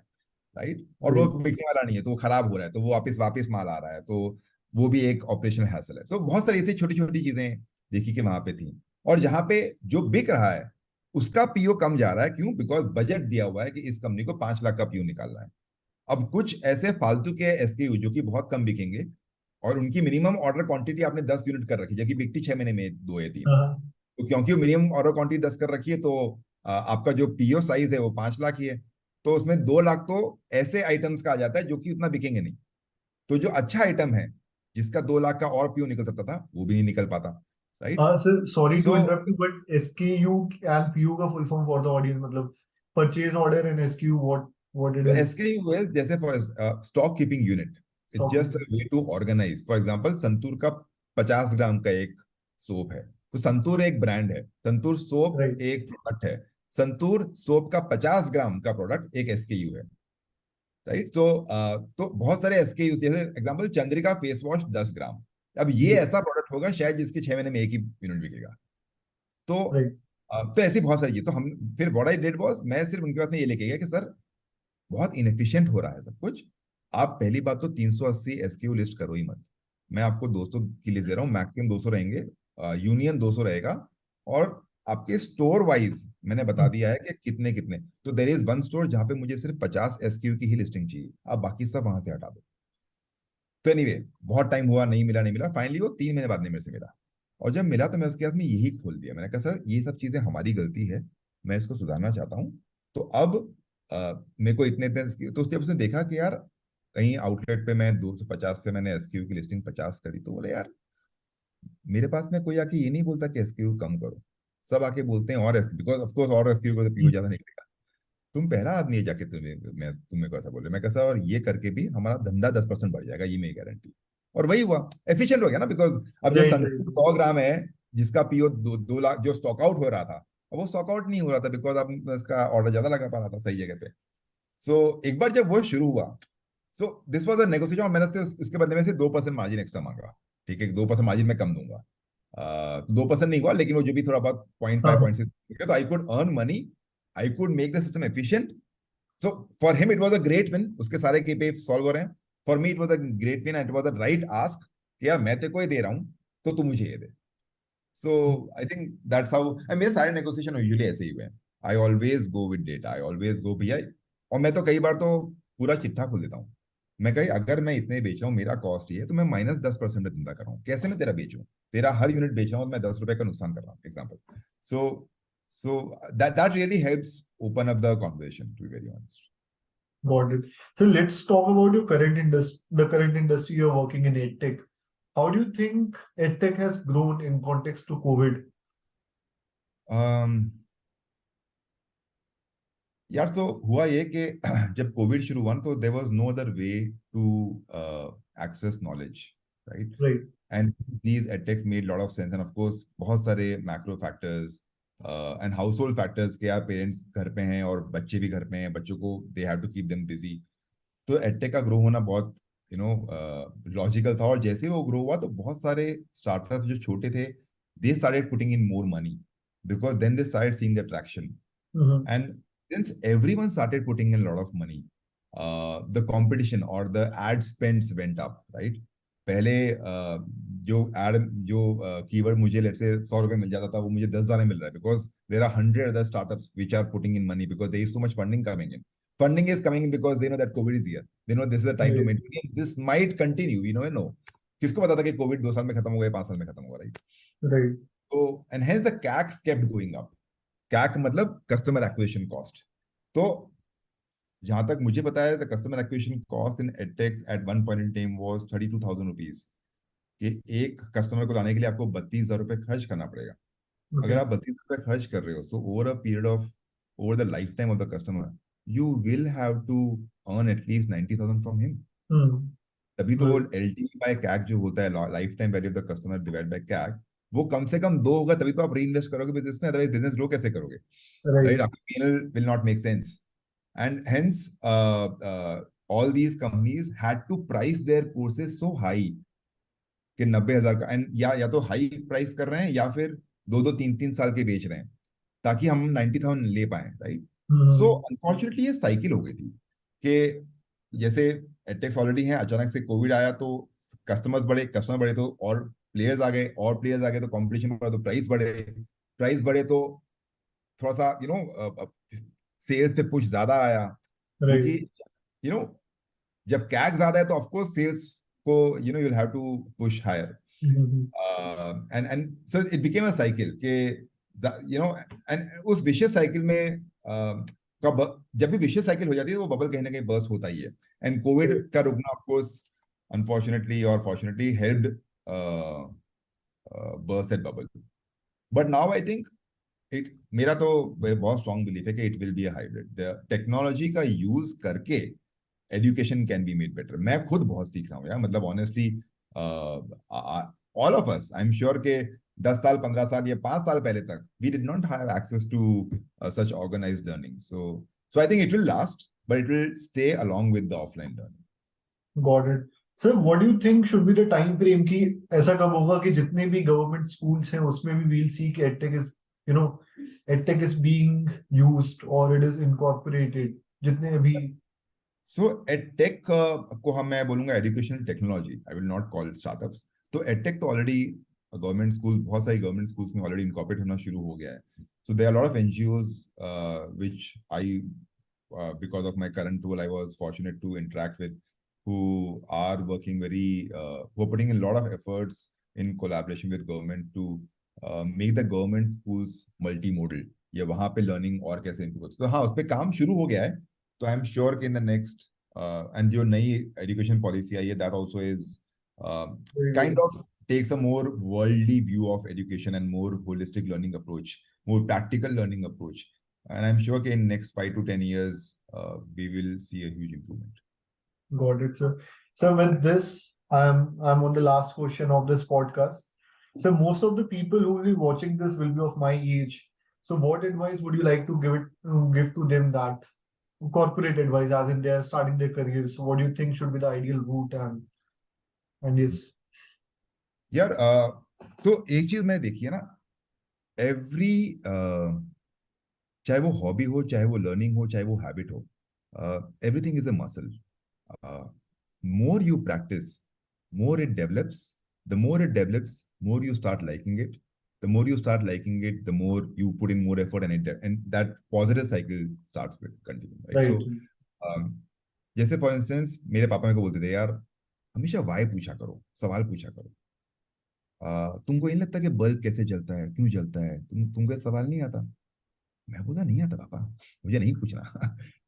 राइट, और वो जी। बिकने वाला नहीं है, तो वो खराब हो रहा है, तो वो वापस वापस माल आ रहा है, तो वो भी एक ऑपरेशनल हैसल है। तो बहुत सारी ऐसी छोटी छोटी चीजें देखी कि वहां पे थी। और जहां पे जो बिक रहा है उसका पीओ कम जा रहा है, क्यों? बिकॉज बजट दिया हुआ है कि इस कंपनी को 5 लाख का पीओ निकालना है। अब कुछ ऐसे फालतू के एसकेयू जो कि बहुत कम बिकेंगे, और उनकी मिनिमम ऑर्डर क्वांटिटी आपने 10 यूनिट कर रखी, जबकि बिकती 6 महीने में 2 या 3, हाँ। तो क्योंकि वो मिनिमम ऑर्डर क्वांटिटी 10 कर रखी है, तो आपका जो पीओ साइज है वो 5 लाख ही है, तो उसमें 2 लाख तो ऐसे आइटम्स का आ जाता है जो कि उतना बिकेंगे नहीं। तो जो अच्छा आइटम है, जिसका 2 लाख का और पीओ निकल सकता था, वो भी नहीं निकल पाता, right. Sir sorry to so interrupt you, but SKU and PU का full form for the audience, मतलब purchase order and SQ, what it is? SKU is जैसे for stock keeping unit, it's stock just keeping. Way to organise. For example Santoor का 50 ग्राम का एक soap है, तो संतूर एक brand है, संतूर सोप राइट। एक प्रोडक्ट है, संतूर सोप का 50 ग्राम का प्रोडक्ट एक एसकेयू है, राइट। तो बहुत सारे एसकेयू, जैसे एग्जांपल चंद्रिका फेस वॉश 10 ग्राम, अब ये जी। ऐसा प्रोडक्ट होगा शायद जिसके 6 महीने में एक ही यूनिट बिकेगा। तो राइट। तो ऐसी बहुत सारी चीज, तो हम फिर व्हाट आई डिड वाज, मैं सिर्फ उनके पास में ये लेके गया कि सर बहुत इनएफिशिएंट हो रहा है सब कुछ। आप पहली बात तो 380 एसक्यू लिस्ट करो ही मत। मैं आपको 200 की लिस्ट दे रहा हूँ, मैक्सिमम 200 रहेंगे, यूनियन 200 रहेगा। और आपके स्टोर वाइज मैंने बता दिया है कि कितने कितने, तो देर इज वन स्टोर जहां पे मुझे सिर्फ 50 एसक्यू की ही लिस्टिंग चाहिए, आप बाकी सब वहां से हटा दो। तो एनीवे बहुत टाइम हुआ, नहीं मिला, नहीं मिला, फाइनली वो 3 महीने बाद में मेरे से मिला। और जब मिला तो मैं उसके हाथ में यही खोल दिया, मैंने कहा सर ये सब चीजें हमारी गलती है, मैं इसको सुधारना चाहता हूँ। तो अब मेरे को इतने इतने, तो जब उसने देखा कि यार कहीं आउटलेट पे मैं 250 से मैंने एसक्यू की लिस्टिंग 50 करी, तो बोले यार मेरे पास में कोई आके ये नहीं बोलता कि एसक्यू कम करो, सब आके बोलते हैं और एसक्यू, बिकॉज ऑफ कोर्स और एसक्यू को तो पीओ ज्यादा निकलेगा। तुम पहला आदमी है जाके तुम्हें को ऐसा बोले, मैं कैसा, और ये करके भी हमारा धंधा 10% बढ़ जाएगा, ये मेरी गारंटी। और वही हुआ, एफिशिएंट हो गया ना, बिकॉज अब जो राइट। संतूर राइट। 100 ग्राम है, जिसका पीओ 2 लाख जो स्टॉक आउट हो रहा था, अब वो स्टॉक आउट नहीं हो रहा था, बिकॉज अब इसका ऑर्डर ज्यादा लगा पा रहा था सही जगह पे। सो एक बार जब वो शुरू हुआ, so this was a negotiation, और मैंने उसके बदले में से 2% मार्जिन एक्स्ट्रा मांगा, ठीक है, 2% मार्जिन में कम दूंगा। 2% नहीं हुआ, लेकिन वो जो भी थोड़ा बहुत 0.5 हाँ। 0.6, तो I could earn money, I could make the system efficient. So for him it was a great win, उसके सारे केपीआई सॉल्व हो रहे हैं। For me it was a great win, and it was a right ask कि यार मैं तेरे को ये दे रहा हूं, तो तू मुझे ये दे। सो आई थिंक दैट्स हाउ, मेरे सारे नेगोशिएशन यूजुअली ऐसे ही हुए हैं। I always go with data, I always go भैया। और मैं तो कई बार तो पूरा चिट्ठा खोल देता हूँ, मैं कही अगर मैं इतने बेच रहा हूँ, मेरा कॉस्ट ये है, तो मैं -10% धंधा कर रहा हूँ, कैसे मैं तेरा बेचूं? तेरा हर यूनिट बेच रहा हूँ तो मैं 10 रुपए का नुकसान कर रहा हूँ, example. So so that really helps open up the conversation, to be very honest. Got it. So let's talk about your current industry, the current industry you're working in, EdTech. How do you think EdTech has grown in context to COVID? um, यार सो हुआ ये कि जब Covid शुरू हुआ ना, तो there was no other way to access knowledge, right. Right. And these edtechs made lot of sense, and of course बहुत सारे macro factors, and household factors के, यार पेरेंट्स घर पे हैं और बच्चे भी घर पे हैं, बच्चों को they have to keep them busy. तो एडटेक का ग्रो होना बहुत लॉजिकल था। और जैसे वो ग्रो हुआ तो बहुत सारे स्टार्टअप्स जो छोटे थे, they started putting in more money, because then they started seeing the traction. Mm-hmm. And since everyone started putting in a lot of money, the competition or the ad spends went up, right? पहले जो ad जो keyword मुझे late से 100 रुपए मिल जाता था, वो मुझे 10,000 में मिल रहा है, because there are 100 other startups which are putting in money because there is so much funding coming in. Funding is coming in because they know that COVID is here. They know this is the time to Right. make money. This might continue. You never know. किसको पता था कि Covid 2 साल में खत्म होगा या 5 साल में खत्म होगा, राइट? Right. तो and hence the CACs kept going up. CAC मतलब कस्टमर एक्विजिशन कॉस्ट। तो जहां तक मुझे पता है, the customer acquisition cost in edtech at one point in time was 32,000 rupees. कि एक कस्टमर को लाने के लिए आपको 32,000 रुपए खर्च करना पड़ेगा। अगर Okay. आप 32 रुपए खर्च कर रहे हो, so over a period of, over the life time of the customer, you will have to earn at least 90,000 from him. Hmm. तभी तो वो Right. एलटीवी बाय कैक जो होता है, life time value of the customer divide by कैक, वो कम से कम 2 होगा, तभी तो आप री इन्वेस्ट करोगे बिजनेस में, अदरवाइज बिजनेस ग्रो कैसे करोगे, Right. right? Our P&L will not make sense. And hence, all these companies had to price their courses so high कि 90,000 का, एंड या तो हाई प्राइस कर रहे हैं या फिर 2-2 3-3 साल के बेच रहे हैं ताकि हम 90,000 ले पाए, राइट? सो Hmm. अनफॉर्चुनेटली ये साइकिल हो गई थी कि जैसे एडटेक्स ऑलरेडी हैं, अचानक से कोविड आया तो कस्टमर बढ़े तो और प्लेयर्स आ गए, और प्लेयर्स आ गए तो कंपटीशन बढ़ा तो प्राइस बढ़े तो थोड़ा सा सेल्स पे पुश ज्यादा आया, क्योंकि Right. यू नो जब कैक ज्यादा है तो ऑफ कोर्स सेल्स को you will have to push higher. Mm-hmm. And so it became a cycle के एंड उस विशियस साइकिल में जब भी विशियस साइकिल हो जाती है तो वो बबल कहीं ना कहीं बर्स्ट होता ही है। And Covid Right. का रुकना ऑफ कोर्स अनफॉर्चुनेटली और fortunately helped burst that bubble. But now I think it, मेरा तो बहुत स्ट्रॉन्ग बिलीफ है कि it will be a hybrid. Technology का यूज करके education can be made better. मैं खुद बहुत सीख रहा हूँ यार, मतलब honestly all of us, I am sure के 10 साल 15 साल या 5 साल पहले तक we did not have access to such organised learning. So I think it will last, but it will stay along with the offline learning. Got it. Sir, what do you think should be the time frame कि ऐसा कब होगा कि जितने भी government schools हैं उसमें भी we'll see कि edtech is, you know, edtech is being used or it is incorporated, जितने अभी। सो एडटेक को हम, मैं बोलूंगा educational technology, I will not call startups. तो एडटेक तो ऑलरेडी गवर्नमेंट स्कूल, बहुत सारी गवर्नमेंट स्कूल्स में ऑलरेडी इनकॉर्पोरेट होना शुरू हो गया है। So there are lot of NGOs which I, because of my current role, I was fortunate to interact with, who are working very, who are putting in a lot of efforts in collaboration with government to make the government schools multimodal, या वहाँ पे learning और कैसे improve. तो हाँ, उस पर काम शुरू हो गया है। तो आई एम श्योर कि इन द नेक्स्ट, एंड जो नई एजुकेशन पॉलिसी आई है, that also is kind of takes a more worldly view of education and more holistic learning approach, more practical learning approach. And I'm sure in next 5 to 10 years, we will see a huge improvement. Got it, sir. So with this, I'm on the last question of this podcast. So most of the people who will be watching this will be of my age. So what advice would you like to give to them, that corporate advice, as in they are starting their careers? So what do you think should be the ideal route, and yes. यार तो एक चीज मैं देखिए ना, every चाहे वो hobby हो, चाहे वो लर्निंग हो, चाहे वो हैबिट हो, everything is a muscle. More you practice, more it develops. The more it develops, more you start liking it. The more you start liking it, the more you put in more effort, and that positive cycle starts with continue, right? Right. So जैसे for instance मेरे पापा मेरे को बोलते थे, यार हमेशा Y पूछा करो, सवाल पूछा करो। तुमको ये नहीं लगता कि बल्ब कैसे जलता है, क्यों जलता है, तुमको सवाल नहीं आता? मैं बोला नहीं आता पापा, मुझे नहीं पूछना।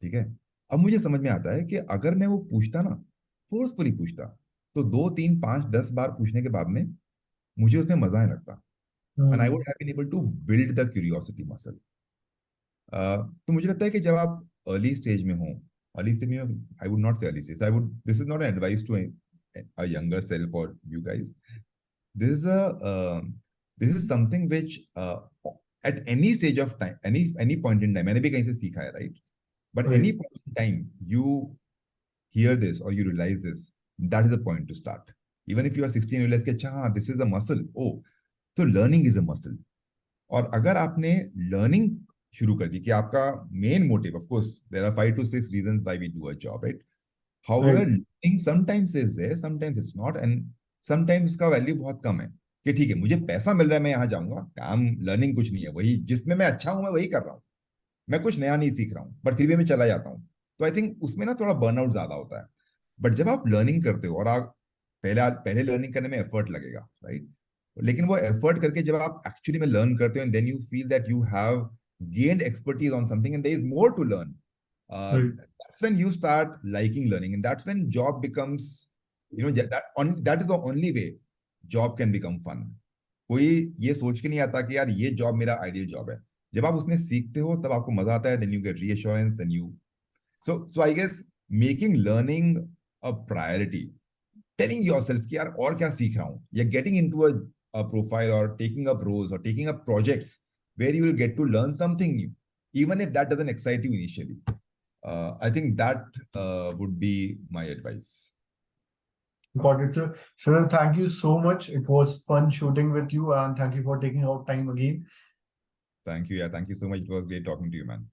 ठीक है। अब मुझे समझ में आता है कि अगर मैं वो पूछता ना, फोर्सफुली पूछता, तो 2 3 5 10 बार पूछने के बाद में मुझे उसमें मजा आने लगता, and I would have been able to build the curiosity muscle. तो मुझे लगता है कि जब आप अर्ली स्टेज में हो, अर्ली स्टेज में, I would not say early stage, I would, this is not an advice to a younger self or you guys. This is a this is something which at any stage of time, any point in time, मैंने भी कहीं से सीखा है, right? But Right. any point in time you hear this or you realize this, that is the point to start. Even if you are 16, you realize कि अच्छा हाँ, this is a muscle. Oh, so learning is a muscle. और अगर आपने learning शुरू कर दी कि आपका main motive, of course, there are 5 to 6 reasons why we do a job, right? However, Right. learning sometimes is there, sometimes it's not, and sometimes उसका value बहुत कम है कि ठीक है मुझे पैसा मिल रहा है मैं यहाँ जाऊंगा, काम लर्निंग कुछ नहीं है, वही जिसमें मैं अच्छा हूं मैं वही कर रहा हूँ, मैं कुछ नया नहीं सीख रहा हूँ, बट फिर भी मैं चला जाता हूँ. तो आई थिंक उसमें ना थोड़ा बर्नआउट ज्यादा होता है. बट जब आप लर्निंग करते हो और आप पहले लर्निंग करने में एफर्ट लगेगा, राइट? लेकिन वो एफर्ट करके जब आप एक्चुअली में लर्न करते हो and then you feel that you have gained expertise on something and there is more to learn, Right. that's when you start liking learning, and that's when job becomes, that is the only way job can become fun. कोई ये सोच के नहीं आता कि यार ये job मेरा आइडियल जॉब है. जब आप उसमें सीखते हो तब आपको मजा आता है, then you get reassurance, then you so I guess making learning a priority, telling yourself कि यार और क्या सीख रहा हूँ, या getting into a profile or taking up roles or taking up projects where you will get to learn something new, even if that doesn't excite you initially. I think that would be my advice. Got it, sir. Sir, thank you so much. It was fun shooting with you, and thank you for taking out time again. Thank you. Yeah, thank you so much. It was great talking to you, man.